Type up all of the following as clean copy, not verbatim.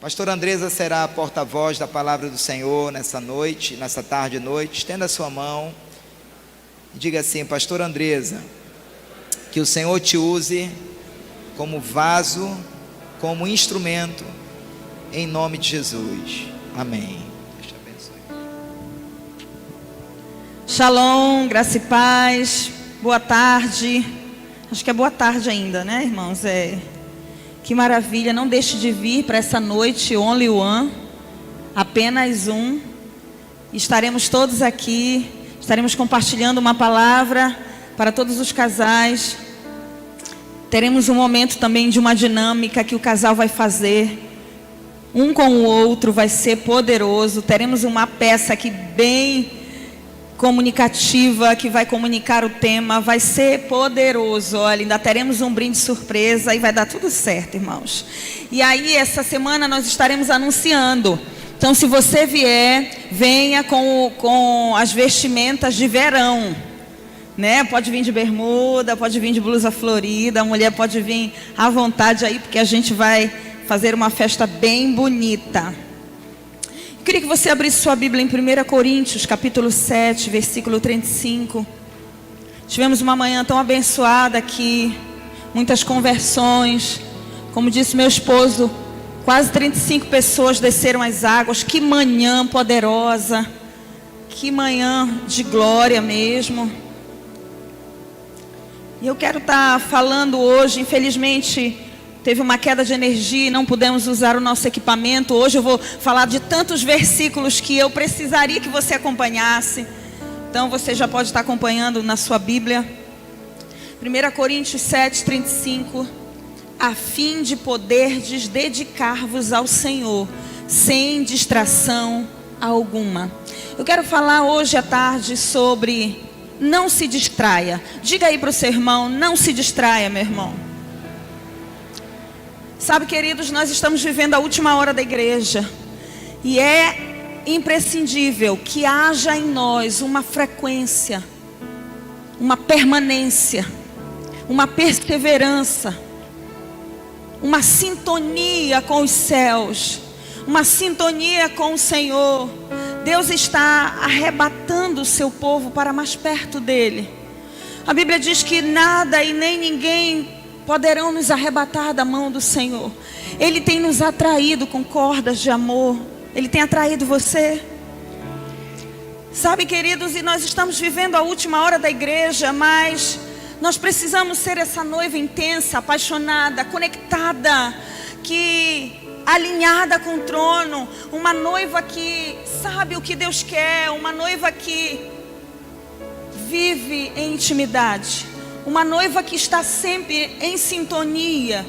Pastora Andresa será a porta-voz da palavra do Senhor nessa noite, nessa tarde e noite. Estenda a sua mão e diga assim: Pastora Andresa, que o Senhor te use como vaso, como instrumento, em nome de Jesus. Amém. Deus te abençoe. Shalom, graça e paz. Boa tarde. Acho que é boa tarde ainda, né, irmãos? Que maravilha. Não deixe de vir para essa noite, only one, apenas um. Estaremos todos aqui. Estaremos compartilhando uma palavra para todos os casais. Teremos um momento também de uma dinâmica que o casal vai fazer um com o outro, vai ser poderoso. Teremos uma peça aqui bem comunicativa, que vai comunicar o tema, vai ser poderoso. Olha, ainda teremos um brinde surpresa e vai dar tudo certo, irmãos. E aí, essa semana nós estaremos anunciando. Então, se você vier, venha com as vestimentas de verão, né? Pode vir de bermuda, pode vir de blusa florida, a mulher pode vir à vontade aí, porque a gente vai fazer uma festa bem bonita. Eu queria que você abrisse sua Bíblia em 1 Coríntios, capítulo 7, versículo 35. Tivemos uma manhã tão abençoada aqui, muitas conversões. Como disse meu esposo, quase 35 pessoas desceram as águas. Que manhã poderosa, que manhã de glória mesmo. E eu quero estar falando hoje, infelizmente, teve uma queda de energia e não pudemos usar o nosso equipamento. Hoje eu vou falar de tantos versículos que eu precisaria que você acompanhasse. Então você já pode estar acompanhando na sua Bíblia. 1 Coríntios 7, 35. A fim de poderdes dedicar-vos ao Senhor, sem distração alguma. Eu quero falar hoje à tarde sobre não se distraia. Diga aí para o seu irmão, não se distraia, meu irmão. Sabe, queridos, nós estamos vivendo a última hora da igreja. E é imprescindível que haja em nós uma frequência, uma permanência, uma perseverança, uma sintonia com os céus, uma sintonia com o Senhor. Deus está arrebatando o seu povo para mais perto dele. A Bíblia diz que nada e nem ninguém poderão nos arrebatar da mão do Senhor. Ele tem nos atraído com cordas de amor. Ele tem atraído você. Sabe, queridos, e nós estamos vivendo a última hora da igreja, mas nós precisamos ser essa noiva intensa, apaixonada, conectada, alinhada com o trono. Uma noiva que sabe o que Deus quer, uma noiva que vive em intimidade. Uma noiva que está sempre em sintonia,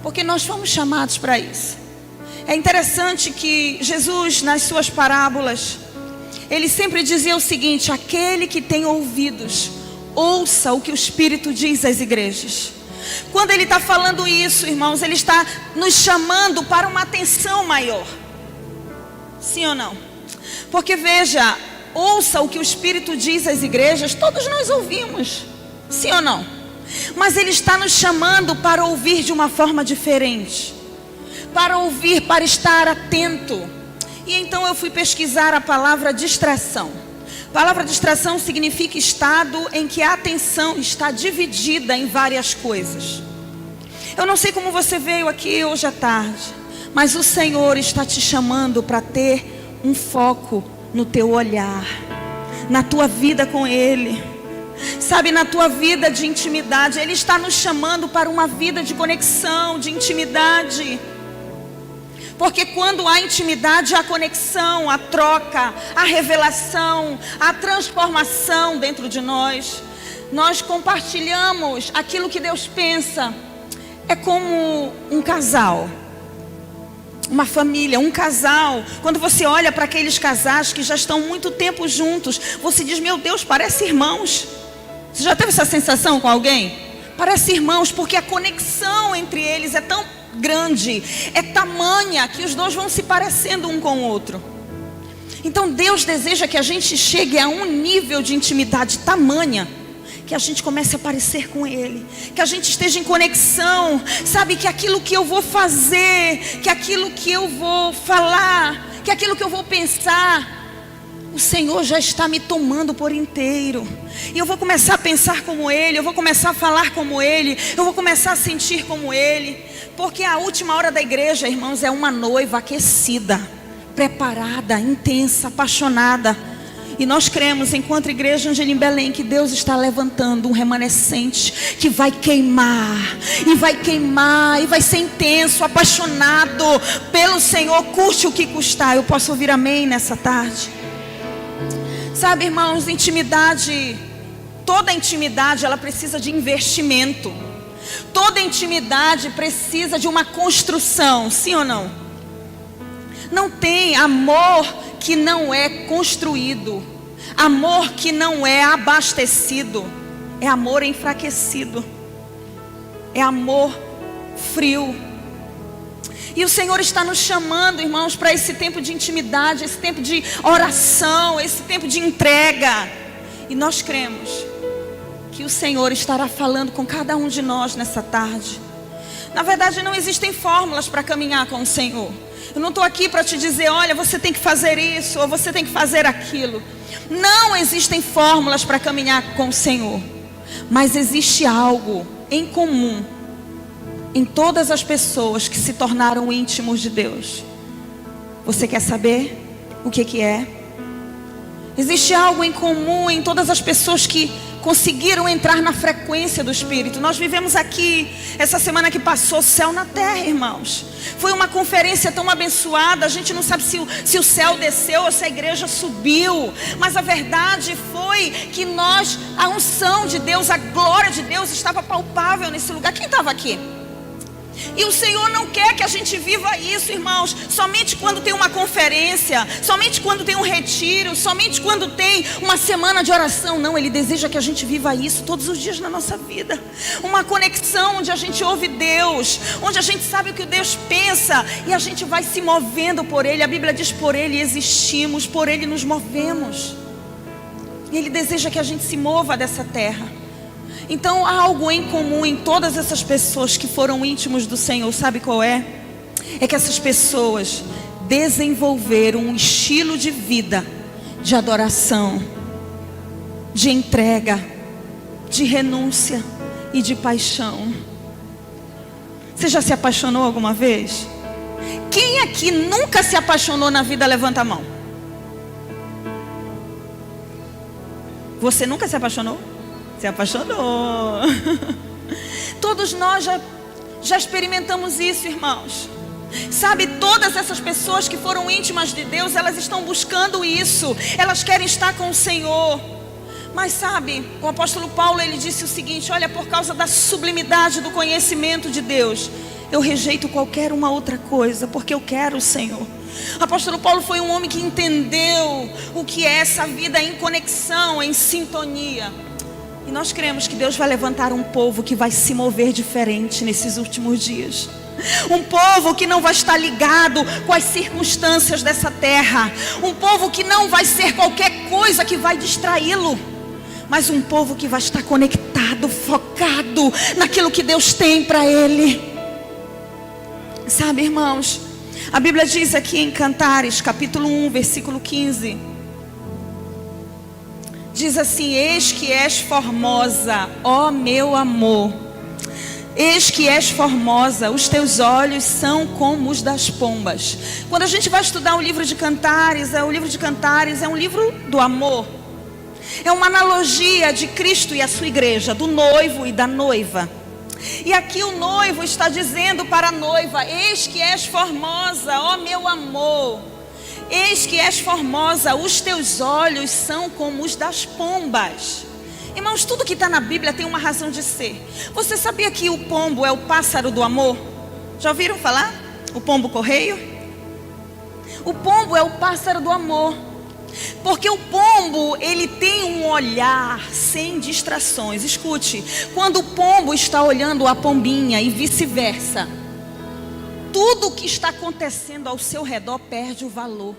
porque nós fomos chamados para isso. É interessante que Jesus, nas suas parábolas, ele sempre dizia o seguinte: aquele que tem ouvidos, ouça o que o Espírito diz às igrejas. Quando ele está falando isso, irmãos, ele está nos chamando para uma atenção maior. Sim ou não? Porque veja, ouça o que o Espírito diz às igrejas, todos nós ouvimos. Sim ou não? Mas ele está nos chamando para ouvir de uma forma diferente. Para ouvir, para estar atento. E então eu fui pesquisar a palavra distração. A palavra distração significa estado em que a atenção está dividida em várias coisas. Eu não sei como você veio aqui hoje à tarde, mas o Senhor está te chamando para ter um foco no teu olhar, na tua vida com Ele. Sabe, na tua vida de intimidade. Ele está nos chamando para uma vida de conexão, de intimidade. Porque quando há intimidade, há conexão, há troca, há revelação, há transformação dentro de nós. Nós compartilhamos aquilo que Deus pensa. É como um casal, uma família, um casal. Quando você olha para aqueles casais que já estão muito tempo juntos, você diz: meu Deus, parece irmãos. Você já teve essa sensação com alguém? Parece irmãos, porque a conexão entre eles é tão grande, é tamanha, que os dois vão se parecendo um com o outro. Então Deus deseja que a gente chegue a um nível de intimidade tamanha que a gente comece a parecer com Ele, que a gente esteja em conexão, sabe, que aquilo que eu vou fazer, que aquilo que eu vou falar, que aquilo que eu vou pensar, o Senhor já está me tomando por inteiro. E eu vou começar a pensar como Ele, eu vou começar a falar como Ele, eu vou começar a sentir como Ele. Porque a última hora da igreja, irmãos, é uma noiva aquecida, preparada, intensa, apaixonada. E nós cremos, enquanto igreja Angelim Belém, que Deus está levantando um remanescente que vai queimar, e vai queimar, e vai ser intenso, apaixonado pelo Senhor, custe o que custar. Eu posso ouvir amém nessa tarde? Sabe, irmãos, intimidade, toda intimidade, ela precisa de investimento. Toda intimidade precisa de uma construção, sim ou não? Não tem amor que não é construído, amor que não é abastecido, é amor enfraquecido, é amor frio. E o Senhor está nos chamando, irmãos, para esse tempo de intimidade, esse tempo de oração, esse tempo de entrega. E nós cremos que o Senhor estará falando com cada um de nós nessa tarde. Na verdade, não existem fórmulas para caminhar com o Senhor. Eu não estou aqui para te dizer, olha, você tem que fazer isso, ou você tem que fazer aquilo. Não existem fórmulas para caminhar com o Senhor. Mas existe algo em comum em todas as pessoas que se tornaram íntimos de Deus. Você quer saber o que é? Existe algo em comum em todas as pessoas que conseguiram entrar na frequência do Espírito. Nós vivemos aqui, essa semana que passou, céu na terra, irmãos. Foi uma conferência tão abençoada. A gente não sabe se o céu desceu ou se a igreja subiu. Mas a verdade foi que a unção de Deus, a glória de Deus estava palpável nesse lugar. Quem estava aqui? E o Senhor não quer que a gente viva isso, irmãos, somente quando tem uma conferência, somente quando tem um retiro, somente quando tem uma semana de oração. Não, Ele deseja que a gente viva isso todos os dias na nossa vida. Uma conexão onde a gente ouve Deus, onde a gente sabe o que Deus pensa e a gente vai se movendo por Ele. A Bíblia diz, por Ele existimos, por Ele nos movemos. E Ele deseja que a gente se mova dessa terra. Então há algo em comum em todas essas pessoas que foram íntimos do Senhor. Sabe qual é? É que essas pessoas desenvolveram um estilo de vida, de adoração, de entrega, de renúncia e de paixão. Você já se apaixonou alguma vez? Quem aqui nunca se apaixonou na vida, levanta a mão. Você nunca se apaixonou? Se apaixonou. Todos nós já experimentamos isso, irmãos. Sabe, todas essas pessoas que foram íntimas de Deus, elas estão buscando isso. Elas querem estar com o Senhor. Mas sabe, o apóstolo Paulo, ele disse o seguinte: olha, por causa da sublimidade do conhecimento de Deus, eu rejeito qualquer uma outra coisa, porque eu quero o Senhor. O apóstolo Paulo foi um homem que entendeu o que é essa vida em conexão, em sintonia. E nós cremos que Deus vai levantar um povo que vai se mover diferente nesses últimos dias. Um povo que não vai estar ligado com as circunstâncias dessa terra. Um povo que não vai ser qualquer coisa que vai distraí-lo. Mas um povo que vai estar conectado, focado naquilo que Deus tem para ele. Sabe, irmãos, a Bíblia diz aqui em Cantares, capítulo 1, versículo 15. Diz assim: eis que és formosa, ó meu amor. Eis que és formosa, os teus olhos são como os das pombas. Quando a gente vai estudar o livro de Cantares, o livro de Cantares é um livro do amor. É uma analogia de Cristo e a sua igreja, do noivo e da noiva. E aqui o noivo está dizendo para a noiva: eis que és formosa, ó meu amor. Eis que és formosa, os teus olhos são como os das pombas. Irmãos, tudo que está na Bíblia tem uma razão de ser. Você sabia que o pombo é o pássaro do amor? Já ouviram falar? O pombo correio? O pombo é o pássaro do amor. Porque o pombo, ele tem um olhar sem distrações. Escute, quando o pombo está olhando a pombinha e vice-versa, tudo o que está acontecendo ao seu redor perde o valor.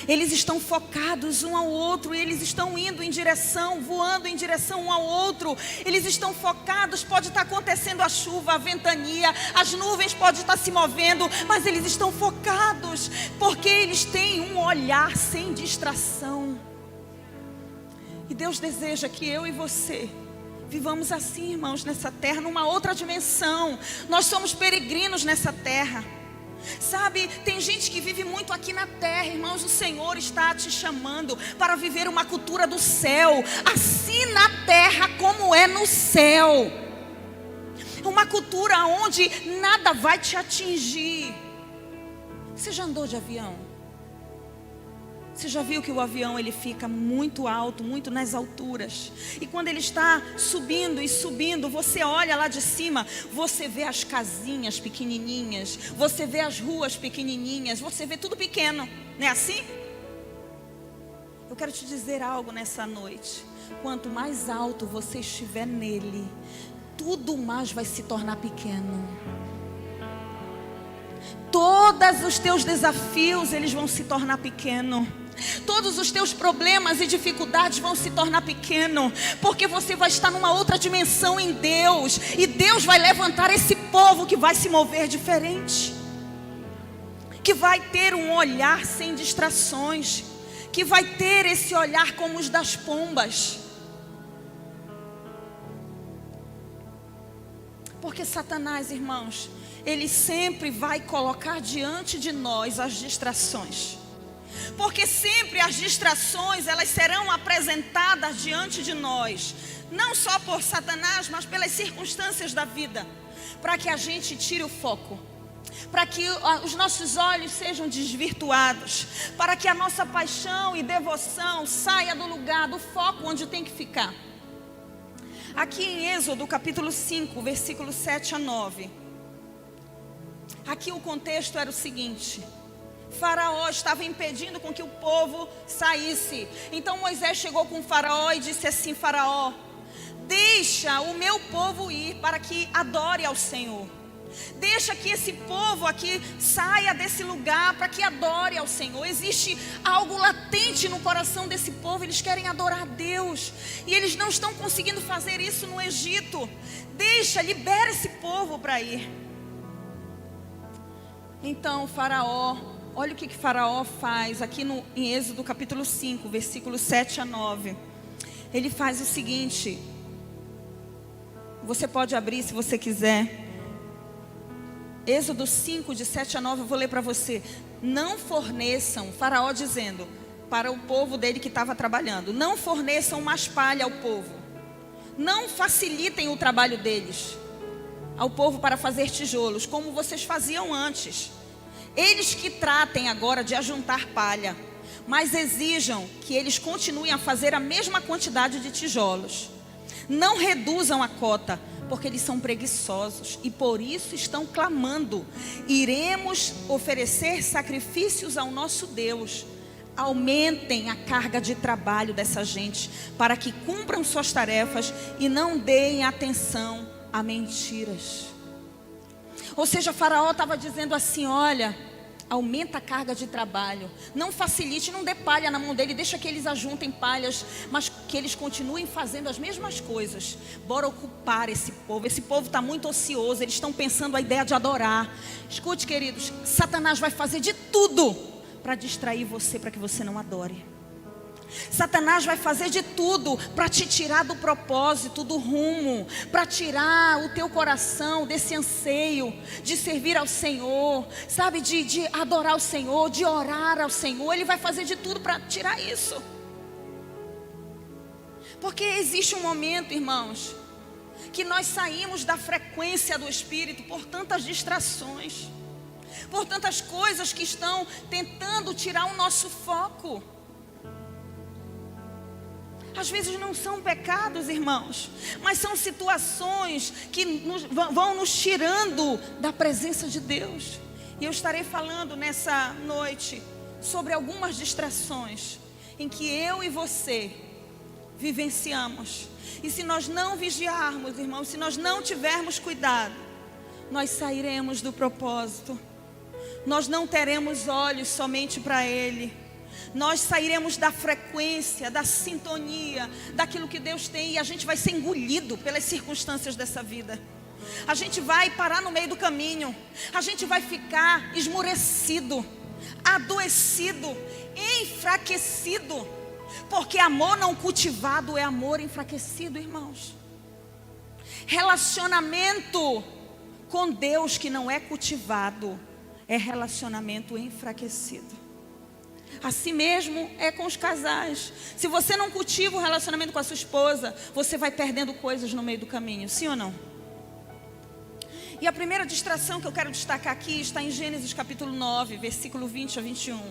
Eles estão focados um ao outro, eles estão indo em direção, voando em direção um ao outro. Eles estão focados, pode estar acontecendo a chuva, a ventania, as nuvens podem estar se movendo, mas eles estão focados, porque eles têm um olhar sem distração. E Deus deseja que eu e você vivamos assim, irmãos, nessa terra, numa outra dimensão. Nós somos peregrinos nessa terra. Sabe, tem gente que vive muito aqui na terra, irmãos. O Senhor está te chamando para viver uma cultura do céu, assim na terra como é no céu. Uma cultura onde nada vai te atingir. Você já andou de avião? Você já viu que o avião ele fica muito alto, muito nas alturas? E quando ele está subindo e subindo, você olha lá de cima, você vê as casinhas pequenininhas, você vê as ruas pequenininhas, você vê tudo pequeno, não é assim? Eu quero te dizer algo nessa noite. Quanto mais alto você estiver nele, tudo mais vai se tornar pequeno. Todos os teus desafios, eles vão se tornar pequenos. Todos os teus problemas e dificuldades vão se tornar pequenos, porque você vai estar numa outra dimensão em Deus. E Deus vai levantar esse povo que vai se mover diferente, que vai ter um olhar sem distrações, que vai ter esse olhar como os das pombas. Porque Satanás, irmãos, ele sempre vai colocar diante de nós as distrações. Porque sempre as distrações, elas serão apresentadas diante de nós, não só por Satanás, mas pelas circunstâncias da vida, para que a gente tire o foco, para que os nossos olhos sejam desvirtuados, para que a nossa paixão e devoção saia do lugar, do foco onde tem que ficar. Aqui em Êxodo capítulo 5, versículo 7 a 9. Aqui o contexto era o seguinte: Faraó estava impedindo com que o povo saísse. Então Moisés chegou com Faraó e disse assim: Faraó, deixa o meu povo ir para que adore ao Senhor. Deixa que esse povo aqui saia desse lugar para que adore ao Senhor. Existe algo latente no coração desse povo. Eles querem adorar a Deus, e eles não estão conseguindo fazer isso no Egito. Deixa, libera esse povo para ir. Então Faraó, olha o que Faraó faz aqui em Êxodo capítulo 5, versículos 7 a 9. Ele faz o seguinte. Você pode abrir se você quiser. Êxodo 5, de 7 a 9, eu vou ler para você. Não forneçam, Faraó dizendo para o povo dele que estava trabalhando, não forneçam mais palha ao povo. Não facilitem o trabalho deles, ao povo, para fazer tijolos, como vocês faziam antes. Eles que tratem agora de ajuntar palha, mas exijam que eles continuem a fazer a mesma quantidade de tijolos. Não reduzam a cota, porque eles são preguiçosos e por isso estão clamando: iremos oferecer sacrifícios ao nosso Deus. Aumentem a carga de trabalho dessa gente, para que cumpram suas tarefas e não deem atenção a mentiras. Ou seja, Faraó estava dizendo assim: olha, aumenta a carga de trabalho, não facilite, não dê palha na mão dele, deixa que eles ajuntem palhas, mas que eles continuem fazendo as mesmas coisas. Bora ocupar esse povo está muito ocioso, eles estão pensando a ideia de adorar. Escute, queridos, Satanás vai fazer de tudo para distrair você, para que você não adore. Satanás vai fazer de tudo para te tirar do propósito, do rumo, para tirar o teu coração desse anseio de servir ao Senhor, sabe, de adorar o Senhor, de orar ao Senhor. Ele vai fazer de tudo para tirar isso. Porque existe um momento, irmãos, que nós saímos da frequência do Espírito por tantas distrações, por tantas coisas que estão tentando tirar o nosso foco. Às vezes não são pecados, irmãos, mas são situações que vão nos tirando da presença de Deus. E eu estarei falando nessa noite sobre algumas distrações em que eu e você vivenciamos. E se nós não vigiarmos, irmãos, se nós não tivermos cuidado, nós sairemos do propósito. Nós não teremos olhos somente para Ele. Nós sairemos da frequência, da sintonia, daquilo que Deus tem, e a gente vai ser engolido pelas circunstâncias dessa vida. A gente vai parar no meio do caminho. A gente vai ficar esmurecido, adoecido, enfraquecido. Porque amor não cultivado é amor enfraquecido, irmãos. Relacionamento com Deus que não é cultivado é relacionamento enfraquecido. Assim mesmo é com os casais. Se você não cultiva o relacionamento com a sua esposa, você vai perdendo coisas no meio do caminho, sim ou não? E a primeira distração que eu quero destacar aqui está em Gênesis capítulo 9, versículo 20 a 21.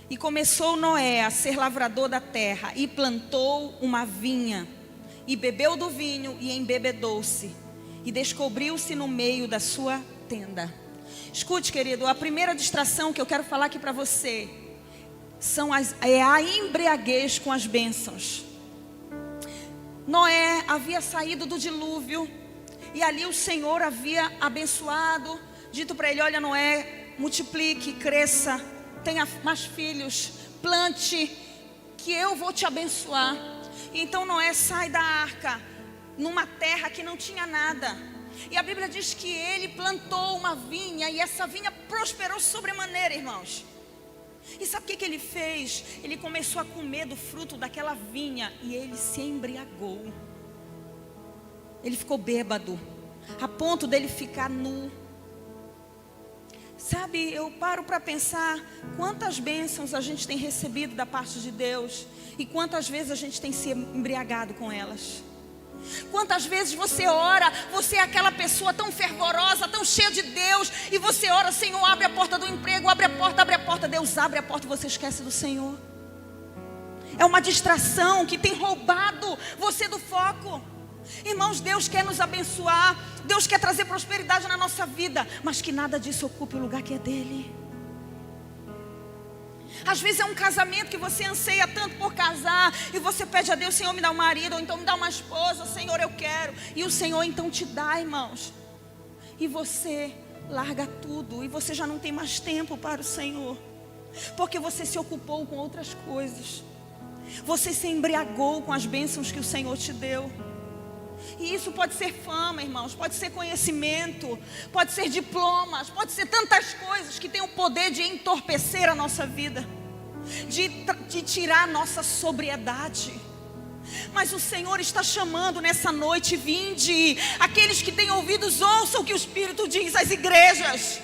E começou Noé a ser lavrador da terra, e plantou uma vinha, e bebeu do vinho, e embebedou-se, e descobriu-se no meio da sua tenda. Escute, querido, a primeira distração que eu quero falar aqui para você é a embriaguez com as bênçãos. Noé havia saído do dilúvio, e ali o Senhor havia abençoado, dito para ele: olha, Noé, multiplique, cresça, tenha mais filhos, plante, que eu vou te abençoar. E então Noé sai da arca, numa terra que não tinha nada. E a Bíblia diz que ele plantou uma vinha, e essa vinha prosperou sobremaneira, irmãos. E sabe o que ele fez? Ele começou a comer do fruto daquela vinha, e ele se embriagou. Ele ficou bêbado, a ponto dele ficar nu. Sabe, eu paro para pensar quantas bênçãos a gente tem recebido da parte de Deus, e quantas vezes a gente tem se embriagado com elas. Quantas vezes você ora, você é aquela pessoa tão fervorosa, tão cheia de Deus, e você ora: Senhor, abre a porta do emprego, abre a porta. Deus abre a porta e você esquece do Senhor. É uma distração que tem roubado você do foco. Irmãos, Deus quer nos abençoar, Deus quer trazer prosperidade na nossa vida, mas que nada disso ocupe o lugar que é dele. Às vezes é um casamento que você anseia tanto por casar, e você pede a Deus: Senhor, me dá um marido, ou então me dá uma esposa, Senhor, eu quero. E o Senhor então te dá, irmãos. E você larga tudo, e você já não tem mais tempo para o Senhor, porque você se ocupou com outras coisas. Você se embriagou com as bênçãos que o Senhor te deu. E isso pode ser fama, irmãos, pode ser conhecimento, pode ser diplomas, pode ser tantas coisas que têm o poder de entorpecer a nossa vida, de tirar a nossa sobriedade. Mas o Senhor está chamando nessa noite: vinde. Aqueles que têm ouvidos, ouçam o que o Espírito diz às igrejas.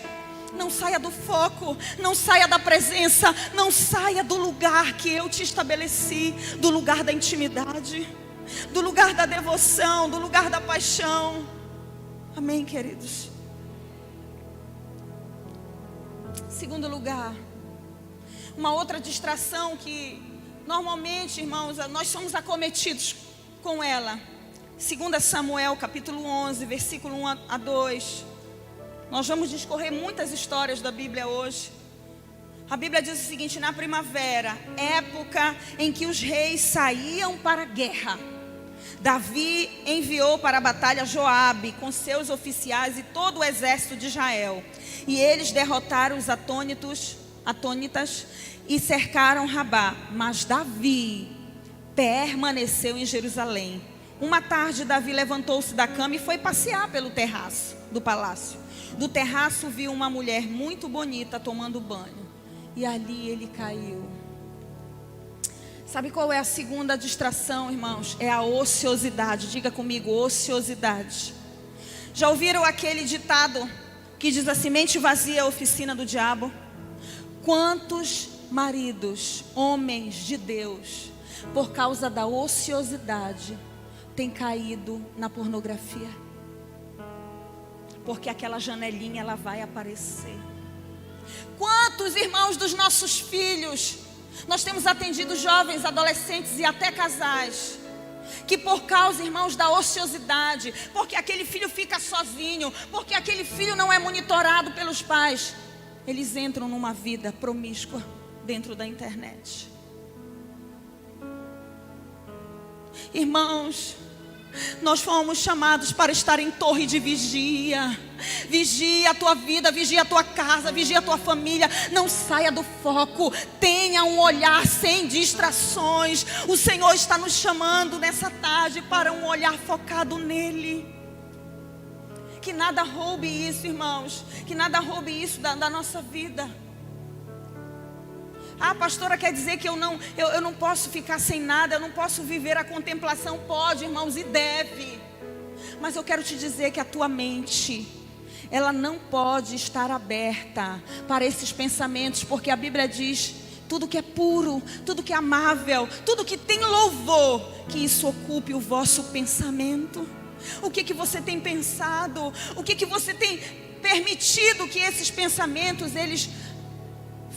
Não saia do foco, não saia da presença, não saia do lugar que eu te estabeleci, do lugar da intimidade, do lugar da devoção, do lugar da paixão. Amém, queridos? Segundo lugar, uma outra distração que normalmente, irmãos, nós somos acometidos com ela. 2 Samuel capítulo 11, versículo 1 a 2. Nós vamos discorrer muitas histórias da Bíblia hoje. A Bíblia diz o seguinte: na primavera, época em que os reis saíam para a guerra, Davi enviou para a batalha Joabe com seus oficiais e todo o exército de Israel. E eles derrotaram os atônitas e cercaram Rabá. Mas Davi permaneceu em Jerusalém. Uma tarde, Davi levantou-se da cama e foi passear pelo terraço do palácio. Do terraço viu uma mulher muito bonita tomando banho, e ali ele caiu. Sabe qual é a segunda distração, irmãos? É a ociosidade. Diga comigo: ociosidade. Já ouviram aquele ditado que diz assim: mente vazia é a oficina do diabo? Quantos maridos, homens de Deus, por causa da ociosidade, têm caído na pornografia? Porque aquela janelinha, ela vai aparecer. Quantos irmãos dos nossos filhos, nós temos atendido jovens, adolescentes e até casais, que por causa, irmãos, da ociosidade, porque aquele filho fica sozinho, porque aquele filho não é monitorado pelos pais, eles entram numa vida promíscua dentro da internet. Irmãos, Nós fomos chamados para estar em torre de vigia. Vigia a tua vida, vigia a tua casa, vigia a tua família. Não saia do foco. Tenha um olhar sem distrações. O Senhor está nos chamando nessa tarde para um olhar focado nele. Que nada roube isso, irmãos. Que nada roube isso da nossa vida. Ah, pastora, quer dizer que eu não posso ficar sem nada, eu não posso viver a contemplação? Pode, irmãos, e deve. Mas eu quero te dizer que a tua mente, ela não pode estar aberta para esses pensamentos, porque a Bíblia diz: tudo que é puro, tudo que é amável, tudo que tem louvor, que isso ocupe o vosso pensamento. O que você tem pensado? O que você tem permitido que esses pensamentos, eles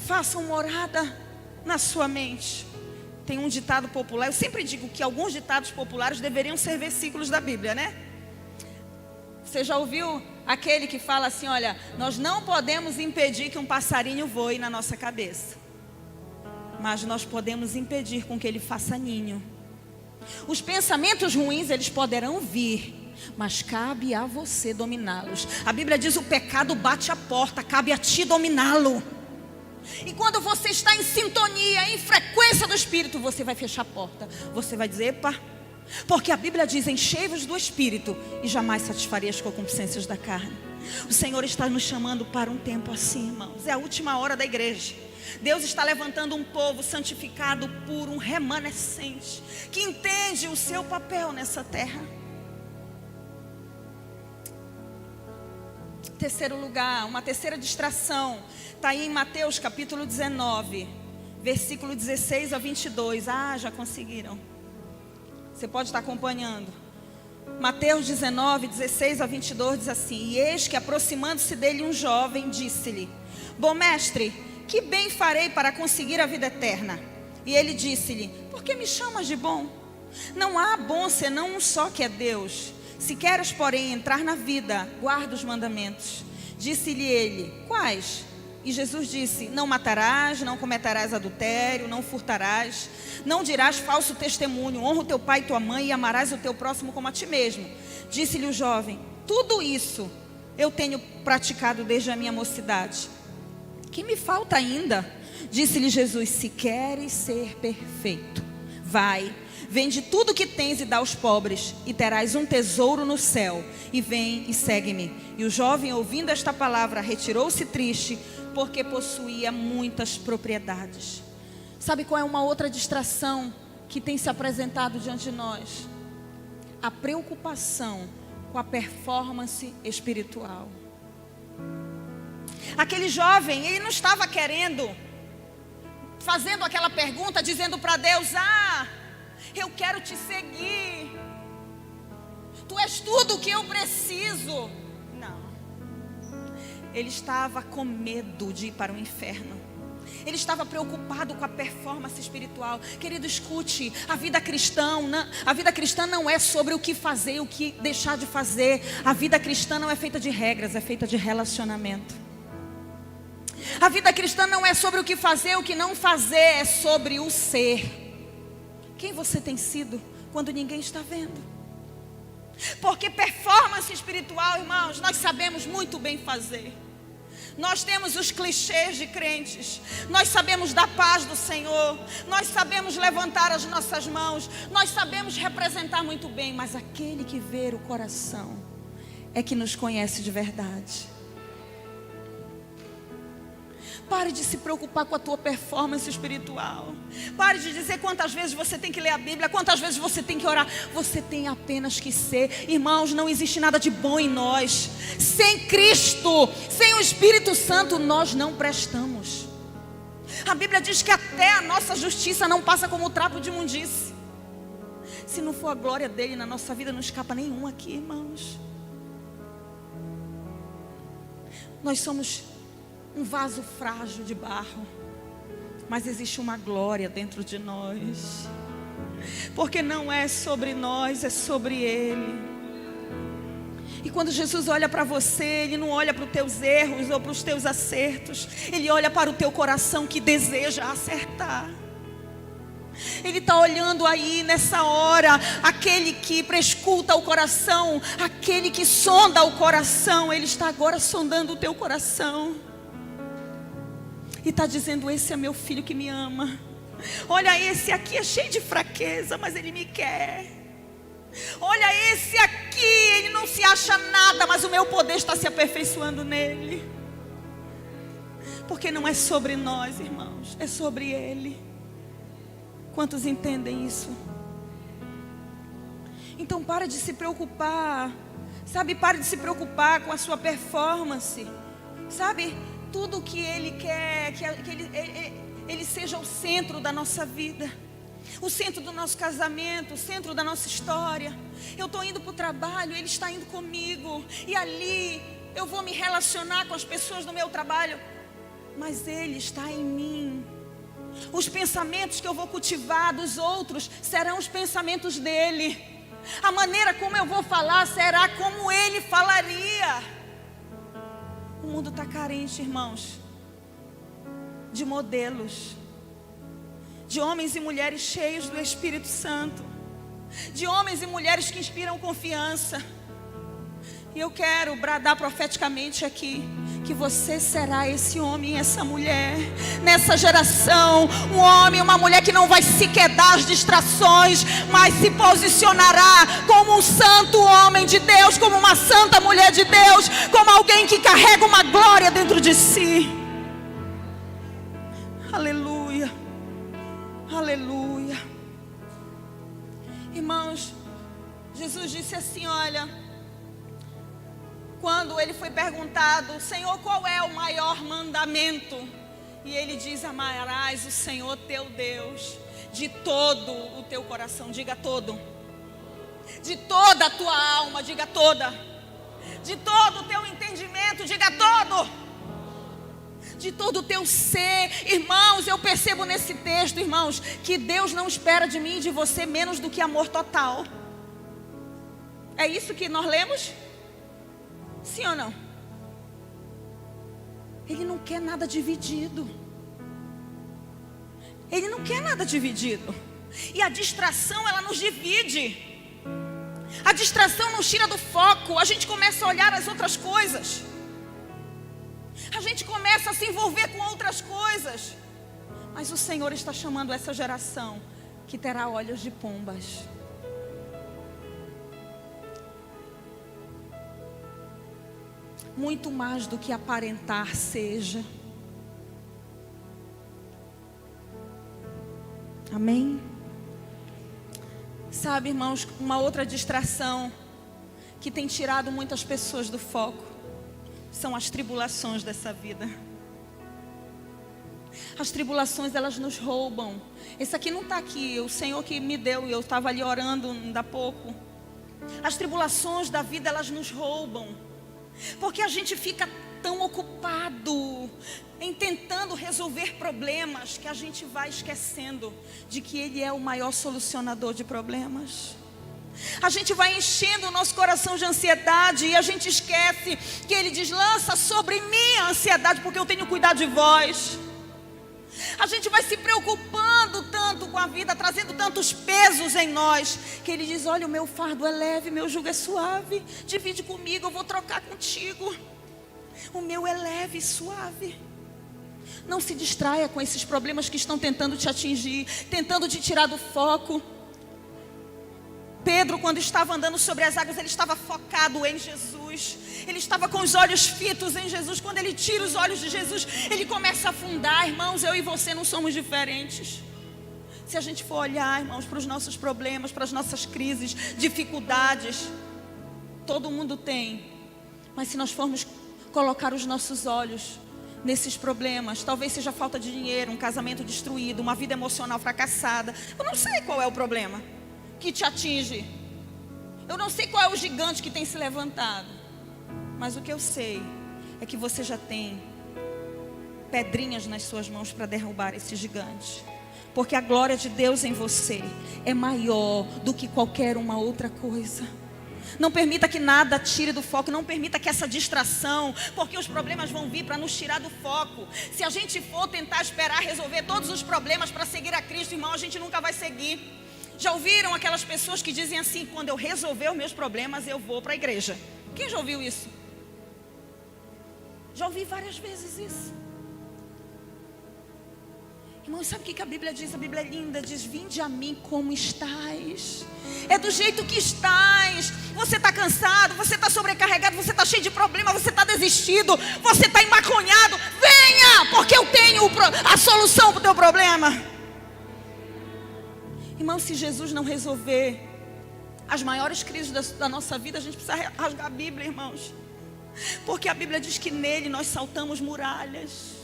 façam morada na sua mente? Tem um ditado popular, eu sempre digo que alguns ditados populares deveriam ser versículos da Bíblia, né? Você já ouviu aquele que fala assim: olha, nós não podemos impedir que um passarinho voe na nossa cabeça, mas nós podemos impedir com que ele faça ninho. Os pensamentos ruins, eles poderão vir, mas cabe a você dominá-los. A Bíblia diz: o pecado bate a porta, cabe a ti dominá-lo. E quando você está em sintonia, em frequência do Espírito, você vai fechar a porta. Você vai dizer: epa, porque a Bíblia diz: enchei-vos do Espírito e jamais satisfarei as concupiscências da carne. O Senhor está nos chamando para um tempo assim, irmãos. É a última hora da igreja. Deus está levantando um povo santificado, puro, um remanescente, que entende o seu papel nessa terra. Terceiro lugar, uma terceira distração, está aí em Mateus capítulo 19, versículo 16 a 22. Ah, já conseguiram. Você pode estar acompanhando. Mateus 19, 16 a 22 diz assim: e eis que, aproximando-se dele um jovem, disse-lhe: bom mestre, que bem farei para conseguir a vida eterna? E ele disse-lhe: por que me chamas de bom? Não há bom senão um só, que é Deus. Se queres, porém, entrar na vida, guarda os mandamentos. Disse-lhe ele: quais? E Jesus disse: não matarás, não cometerás adultério, não furtarás, não dirás falso testemunho, honra o teu pai e tua mãe, e amarás o teu próximo como a ti mesmo. Disse-lhe o jovem: tudo isso eu tenho praticado desde a minha mocidade. Que me falta ainda? Disse-lhe Jesus: se queres ser perfeito, vai, vende tudo o que tens e dá aos pobres, e terás um tesouro no céu, e vem e segue-me. E o jovem, ouvindo esta palavra, retirou-se triste, porque possuía muitas propriedades. Sabe qual é uma outra distração que tem se apresentado diante de nós? A preocupação com a performance espiritual. Aquele jovem, ele não estava fazendo aquela pergunta, dizendo para Deus: ah, eu quero te seguir, tu és tudo o que eu preciso. Não. Ele estava com medo de ir para o inferno. Ele estava preocupado com a performance espiritual. Querido, escute, a vida cristã não é sobre o que fazer e o que deixar de fazer. A vida cristã não é feita de regras, é feita de relacionamento. A vida cristã não é sobre o que fazer e o que não fazer, é sobre o ser. Quem você tem sido quando ninguém está vendo? Porque performance espiritual, irmãos, nós sabemos muito bem fazer. Nós temos os clichês de crentes. Nós sabemos da paz do Senhor. Nós sabemos levantar as nossas mãos. Nós sabemos representar muito bem. Mas aquele que vê o coração é que nos conhece de verdade. Pare de se preocupar com a tua performance espiritual. Pare de dizer quantas vezes você tem que ler a Bíblia, quantas vezes você tem que orar. Você tem apenas que ser. Irmãos, não existe nada de bom em nós. Sem Cristo, sem o Espírito Santo, nós não prestamos. A Bíblia diz que até a nossa justiça não passa como o trapo de imundície. Se não for a glória dele na nossa vida, não escapa nenhum aqui, irmãos. Nós somos um vaso frágil de barro, mas existe uma glória dentro de nós, porque não é sobre nós, é sobre Ele. E quando Jesus olha para você, Ele não olha para os teus erros ou para os teus acertos, Ele olha para o teu coração que deseja acertar. Ele está olhando aí nessa hora, aquele que prescruta o coração, aquele que sonda o coração. Ele está agora sondando o teu coração e está dizendo: esse é meu filho que me ama. Olha, esse aqui é cheio de fraqueza, mas ele me quer. Olha, esse aqui, ele não se acha nada, mas o meu poder está se aperfeiçoando nele. Porque não é sobre nós, irmãos, é sobre ele. Quantos entendem isso? Então para de se preocupar, sabe? Para de se preocupar com a sua performance, sabe? Tudo que ele quer, que ele seja o centro da nossa vida, o centro do nosso casamento, o centro da nossa história. Eu estou indo para o trabalho, ele está indo comigo, e ali eu vou me relacionar com as pessoas do meu trabalho, mas ele está em mim. Os pensamentos que eu vou cultivar dos outros serão os pensamentos dele. A maneira como eu vou falar será como ele falaria. O mundo está carente, irmãos, de modelos, de homens e mulheres cheios do Espírito Santo, de homens e mulheres que inspiram confiança. E eu quero bradar profeticamente aqui, que você será esse homem e essa mulher, nessa geração, um homem e uma mulher que não vai se quedar às distrações, mas se posicionará como um santo homem de Deus, como uma santa mulher de Deus, como alguém que carrega uma glória dentro de si. Aleluia, aleluia. Irmãos, Jesus disse assim, olha, quando ele foi perguntado: Senhor, qual é o maior mandamento? E ele diz: amarás o Senhor teu Deus de todo o teu coração, diga todo, de toda a tua alma, diga toda, de todo o teu entendimento, diga todo, de todo o teu ser. Irmãos, eu percebo nesse texto, irmãos, que Deus não espera de mim e de você menos do que amor total. É isso que nós lemos? Sim ou não? Ele não quer nada dividido. Ele não quer nada dividido. E a distração, ela nos divide. A distração nos tira do foco. A gente começa a olhar as outras coisas. A gente começa a se envolver com outras coisas. Mas o Senhor está chamando essa geração que terá olhos de pombas. Muito mais do que aparentar seja. Amém? Sabe, irmãos, uma outra distração que tem tirado muitas pessoas do foco são as tribulações dessa vida. As tribulações, elas nos roubam. Esse aqui não está aqui, o Senhor que me deu, e eu estava ali orando ainda há pouco. As tribulações da vida, elas nos roubam. Porque a gente fica tão ocupado em tentando resolver problemas, que a gente vai esquecendo de que Ele é o maior solucionador de problemas. A gente vai enchendo o nosso coração de ansiedade e a gente esquece que Ele diz: lança sobre mim a ansiedade, porque eu tenho cuidado de vós. A gente vai se preocupando tanto com a vida, trazendo tantos pesos em nós, que Ele diz: olha, o meu fardo é leve, meu jugo é suave, divide comigo, eu vou trocar contigo. O meu é leve e suave. Não se distraia com esses problemas que estão tentando te atingir, tentando te tirar do foco. Pedro, quando estava andando sobre as águas, ele estava focado em Jesus. Ele estava com os olhos fitos em Jesus. Quando ele tira os olhos de Jesus, ele começa a afundar. Irmãos, eu e você não somos diferentes. Se a gente for olhar, irmãos, para os nossos problemas, para as nossas crises, dificuldades, todo mundo tem. Mas se nós formos colocar os nossos olhos nesses problemas, talvez seja falta de dinheiro, um casamento destruído, uma vida emocional fracassada. Eu não sei qual é o problema que te atinge. Eu não sei qual é o gigante que tem se levantado. Mas o que eu sei é que você já tem pedrinhas nas suas mãos para derrubar esse gigante. Porque a glória de Deus em você é maior do que qualquer uma outra coisa. Não permita que nada tire do foco. Não permita que essa distração, porque os problemas vão vir para nos tirar do foco. Se a gente for tentar esperar resolver todos os problemas para seguir a Cristo, irmão, a gente nunca vai seguir. Já ouviram aquelas pessoas que dizem assim: quando eu resolver os meus problemas, eu vou para a igreja? Quem já ouviu isso? Já ouvi várias vezes isso. Irmão, sabe o que a Bíblia diz? A Bíblia é linda, diz: vinde a mim como estais. É do jeito que estás. Você está cansado, você está sobrecarregado, você está cheio de problema, você está desistido, você está embaconhado. Venha, porque eu tenho a solução para o teu problema. Irmão, se Jesus não resolver as maiores crises da nossa vida, a gente precisa rasgar a Bíblia, irmãos. Porque a Bíblia diz que nele nós saltamos muralhas,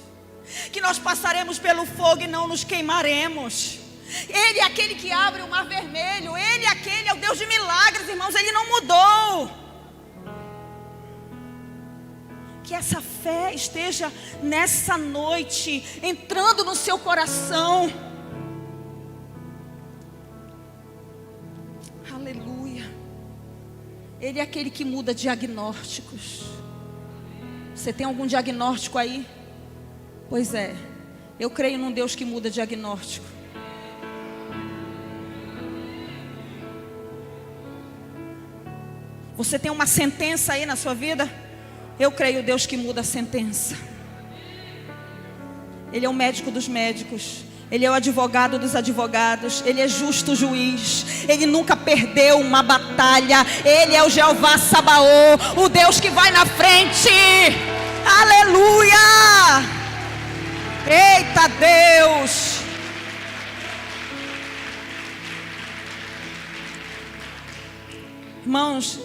que nós passaremos pelo fogo e não nos queimaremos. Ele é aquele que abre o mar vermelho. Ele é o Deus de milagres, irmãos. Ele não mudou. Que essa fé esteja nessa noite entrando no seu coração. Aleluia. Ele é aquele que muda diagnósticos. Você tem algum diagnóstico aí? Pois é, eu creio num Deus que muda diagnóstico. Você tem uma sentença aí na sua vida? Eu creio em Deus que muda a sentença. Ele é o médico dos médicos. Ele é o advogado dos advogados. Ele é justo juiz. Ele nunca perdeu uma batalha. Ele é o Jeová Sabaô, o Deus que vai na frente. Aleluia! Eita Deus! Irmãos,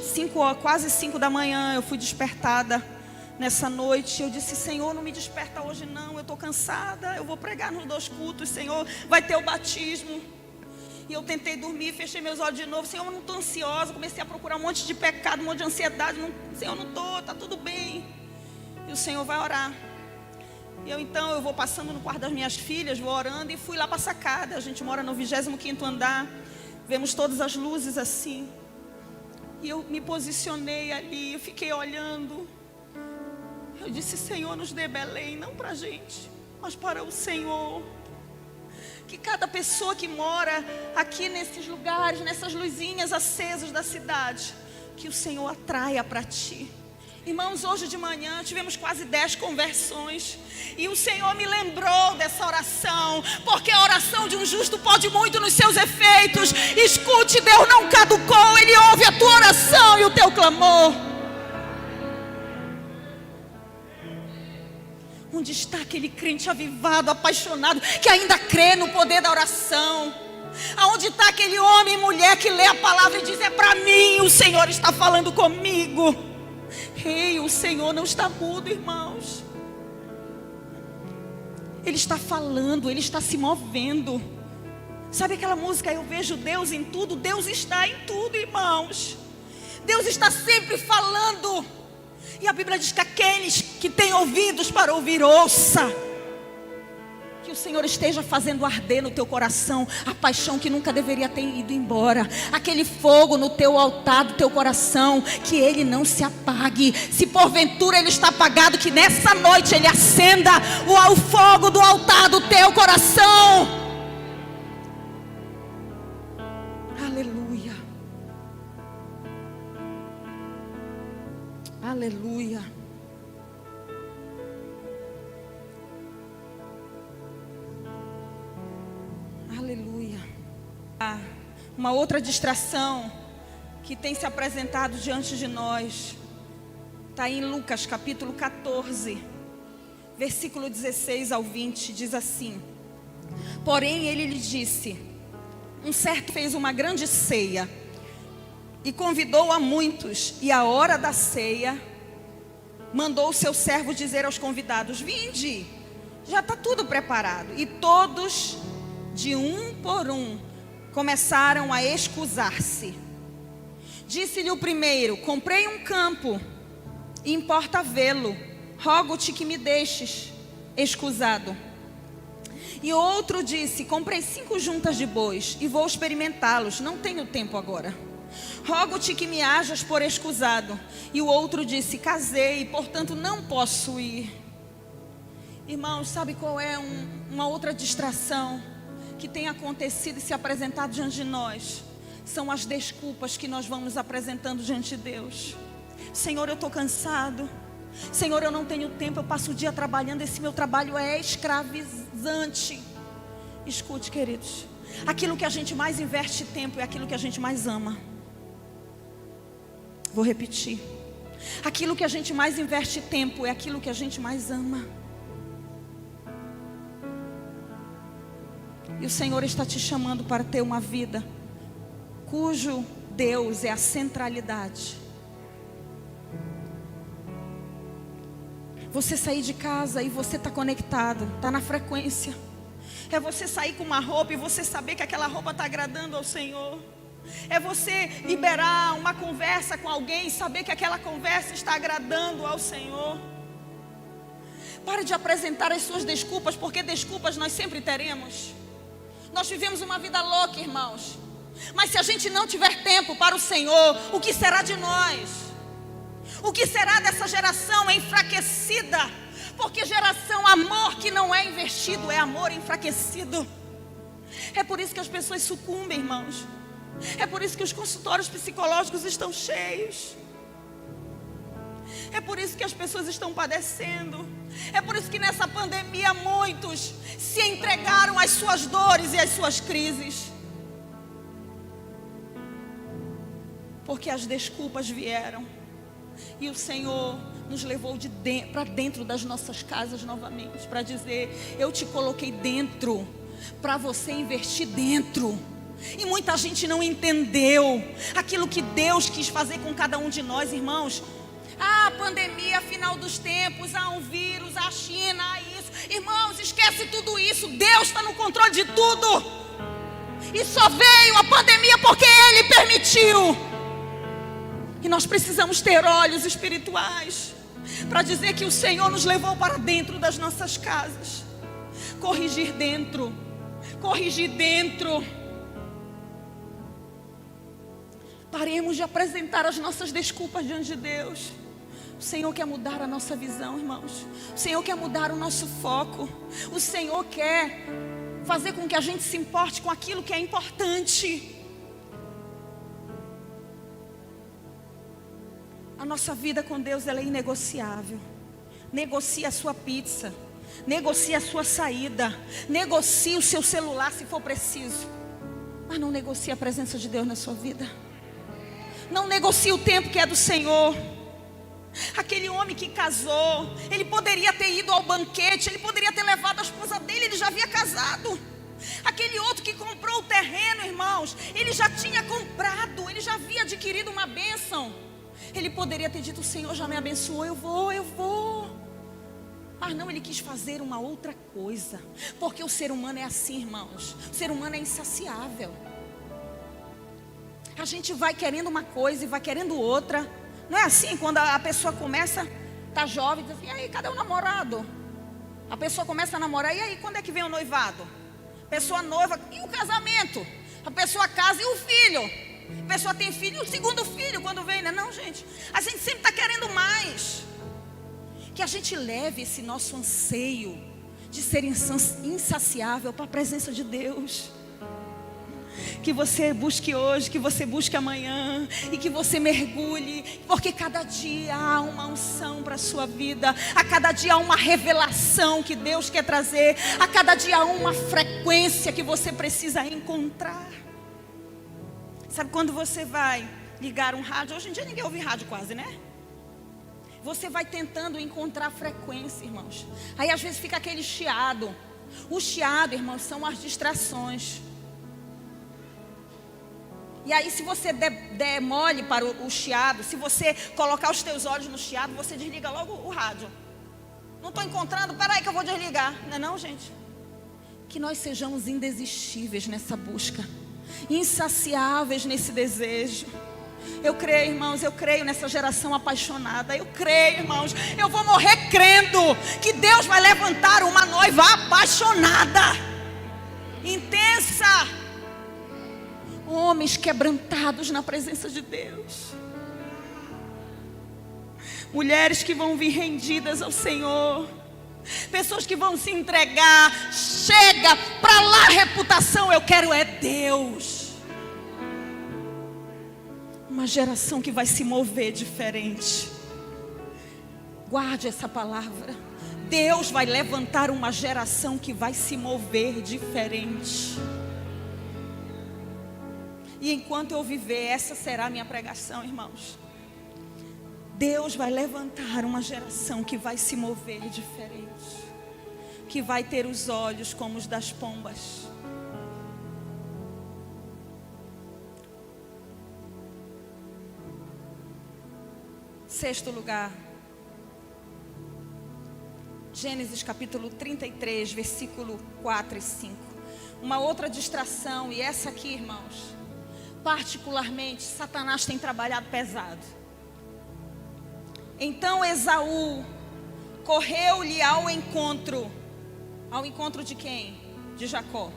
quase 5 da manhã eu fui despertada nessa noite. Eu disse: Senhor, não me desperta hoje não, eu estou cansada. Eu vou pregar nos 2 cultos, Senhor, vai ter o batismo. E eu tentei dormir, fechei meus olhos de novo. Senhor, eu não estou ansiosa. Comecei a procurar um monte de pecado, um monte de ansiedade. Senhor, não estou, está tudo bem. E o Senhor vai orar. Então eu vou passando no quarto das minhas filhas, vou orando e fui lá para a sacada. A gente mora no 25º andar, vemos todas as luzes assim. E eu me posicionei ali, eu fiquei olhando. Eu disse: Senhor, nos dê Belém, não para a gente, mas para o Senhor. Que cada pessoa que mora aqui nesses lugares, nessas luzinhas acesas da cidade, que o Senhor atraia para ti. Irmãos, hoje de manhã tivemos quase 10 conversões. E o Senhor me lembrou dessa oração, porque a oração de um justo pode muito nos seus efeitos. Escute, Deus não caducou. Ele ouve a tua oração e o teu clamor. Onde está aquele crente avivado, apaixonado, que ainda crê no poder da oração? Aonde está aquele homem e mulher que lê a palavra e diz: é para mim, o Senhor está falando comigo? Ei, o Senhor não está mudo, irmãos. Ele está falando, Ele está se movendo. Sabe aquela música: eu vejo Deus em tudo? Deus está em tudo, irmãos. Deus está sempre falando. E a Bíblia diz que aqueles que têm ouvidos para ouvir, ouça. Que o Senhor esteja fazendo arder no teu coração a paixão que nunca deveria ter ido embora. Aquele fogo no teu altar do teu coração, que ele não se apague. Se porventura ele está apagado, que nessa noite ele acenda o fogo do altar do teu coração. Aleluia. Aleluia. Aleluia. Uma outra distração que tem se apresentado diante de nós está em Lucas capítulo 14, versículo 16 ao 20, diz assim: porém ele lhe disse: um certo fez uma grande ceia e convidou a muitos, e à hora da ceia mandou o seu servo dizer aos convidados: vinde, já está tudo preparado. E todos, de um por um, começaram a escusar-se. Disse-lhe o primeiro: comprei um campo e importa vê-lo, rogo-te que me deixes escusado. E outro disse: comprei 5 juntas de bois e vou experimentá-los, não tenho tempo agora. Rogo-te que me hajas por escusado. E o outro disse: casei, e portanto não posso ir. Irmãos, sabe qual é uma outra distração que tem acontecido e se apresentado diante de nós? São as desculpas que nós vamos apresentando diante de Deus. Senhor, eu estou cansado. Senhor, eu não tenho tempo, eu passo o dia trabalhando, esse meu trabalho é escravizante. Escute, queridos, aquilo que a gente mais investe tempo é aquilo que a gente mais ama. Vou repetir. Aquilo que a gente mais investe tempo é aquilo que a gente mais ama. E o Senhor está te chamando para ter uma vida cujo Deus é a centralidade. Você sair de casa e você está conectado, está na frequência. É você sair com uma roupa e você saber que aquela roupa está agradando ao Senhor. É você liberar uma conversa com alguém e saber que aquela conversa está agradando ao Senhor. Pare de apresentar as suas desculpas, porque desculpas nós sempre teremos. Nós vivemos uma vida louca, irmãos. Mas se a gente não tiver tempo para o Senhor, o que será de nós? O que será dessa geração enfraquecida? Porque geração amor que não é investido é amor enfraquecido. É por isso que as pessoas sucumbem, irmãos. É por isso que os consultórios psicológicos estão cheios. É por isso que as pessoas estão padecendo. É por isso que nessa pandemia muitos se entregaram às suas dores e às suas crises. Porque as desculpas vieram. E o Senhor nos levou para dentro das nossas casas novamente, para dizer: eu te coloquei dentro, para você investir dentro. E muita gente não entendeu aquilo que Deus quis fazer com cada um de nós, irmãos. A pandemia, final dos tempos, há um vírus, a China, há isso. Irmãos, esquece tudo isso. Deus está no controle de tudo. E só veio a pandemia porque Ele permitiu. E nós precisamos ter olhos espirituais para dizer que o Senhor nos levou para dentro das nossas casas. Corrigir dentro. Corrigir dentro. Paremos de apresentar as nossas desculpas diante de Deus. O Senhor quer mudar a nossa visão, irmãos. O Senhor quer mudar o nosso foco. O Senhor quer fazer com que a gente se importe com aquilo que é importante. A nossa vida com Deus, ela é inegociável. Negocie a sua pizza. Negocie a sua saída. Negocie o seu celular se for preciso. Mas não negocie a presença de Deus na sua vida. Não negocie o tempo que é do Senhor. Aquele homem que casou, ele poderia ter ido ao banquete, ele poderia ter levado a esposa dele, ele já havia casado. Aquele outro que comprou o terreno, irmãos, ele já tinha comprado, ele já havia adquirido uma bênção. Ele poderia ter dito: o Senhor já me abençoou, eu vou. Mas não, ele quis fazer uma outra coisa. Porque o ser humano é assim, irmãos. O ser humano é insaciável. A gente vai querendo uma coisa e vai querendo outra. Não é assim quando a pessoa começa, tá jovem, diz assim: e aí, cadê o namorado? A pessoa começa a namorar, e aí, quando é que vem o noivado? A pessoa noiva, e o casamento? A pessoa casa, e o filho? A pessoa tem filho, e o segundo filho quando vem, né? Não, gente, a gente sempre está querendo mais. Que a gente leve esse nosso anseio de ser insaciável para a presença de Deus. Que você busque hoje, que você busque amanhã, e que você mergulhe, porque cada dia há uma unção para a sua vida, a cada dia há uma revelação que Deus quer trazer, a cada dia há uma frequência que você precisa encontrar. Sabe quando você vai ligar um rádio? Hoje em dia ninguém ouve rádio quase, né? Você vai tentando encontrar frequência, irmãos. Aí às vezes fica aquele chiado. O chiado, irmãos, são as distrações. E aí, se você der mole para o chiado, se você colocar os teus olhos no chiado, você desliga logo o rádio. Não estou encontrando, peraí que eu vou desligar. Não é não, gente? Que nós sejamos indesistíveis nessa busca, insaciáveis nesse desejo. Eu creio, irmãos, eu creio nessa geração apaixonada. Eu creio, irmãos, eu vou morrer crendo que Deus vai levantar uma noiva apaixonada, intensa. Homens quebrantados na presença de Deus. Mulheres que vão vir rendidas ao Senhor. Pessoas que vão se entregar. Chega para lá reputação, eu quero é Deus. Uma geração que vai se mover diferente. Guarde essa palavra. Deus vai levantar uma geração que vai se mover diferente. E enquanto eu viver, essa será a minha pregação, irmãos. Deus vai levantar uma geração que vai se mover diferente. Que vai ter os olhos como os das pombas. Sexto lugar. Gênesis capítulo 33, versículo 4 e 5. Uma outra distração, e essa aqui, irmãos, particularmente, Satanás tem trabalhado pesado. Então Esaú correu-lhe ao encontro. Ao encontro de quem? De Jacó.